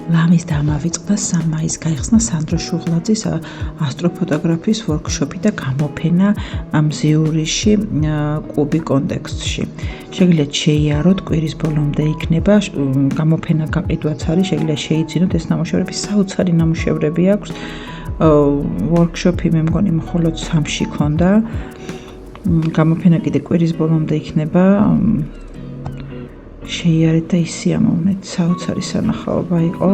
ლამის დამავიწყდა 3 მაისს გაიხსნა სანდრო შუღლაძის ასტროფოტოგრაფიის ვორქშოპი და გამოფენა მზიურიში კუბი კონტექსტში. Შეგიძლიათ შეიაროთ, კვირის ბოლომდე იქნება გამოფენა გაყიდვაც არის, შეგიძლიათ შეიძინოთ ეს ნამუშევრები, საოცარი ნამუშევრები აქვს. Workshop-ი მე მგონი მხოლოდ 3-ში ქონდა. გამოფენა კიდე კვირის ბოლომდე იქნება. შეიარეთ და ისიამოვნეთ, საოცარი სანახაობა იყო.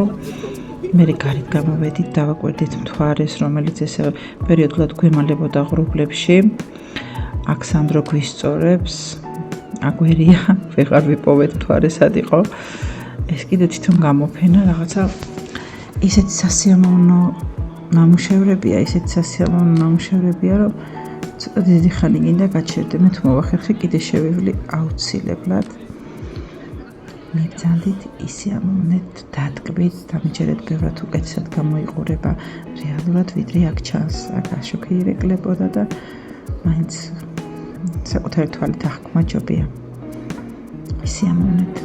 მე გარეთ გამოვედით, დავაკვირდით მთვარეს, რომელიც ესე პერიოდულად გვემალებოდა ღრუბლებში. აქ სანდრო გვისწორებს. აგვერია, ვეღარ ვიპოვეთ მთვარესად იყო. ეს კიდე თვითონ გამოფენა, რაღაცა ისეთი სასიამოვნო ნამუშევრებია, რომ ცოტა დიდი ხანი გინდა გაჩერდე. მე თუ მოვახერხე, კიდე შევივლი აუცილებლად. მიბრძანდით, ისიამოვნეთ, დატკბით, დამიჯერეთ ბევრად უკეთესად გამოიყურება რეალურად, ვიდრე აქ ჩანს. აქ აშუქი ირეკლებოდა და მაინც საკუთარი თვალით აღქმა ჯობია. ისიამოვნეთ.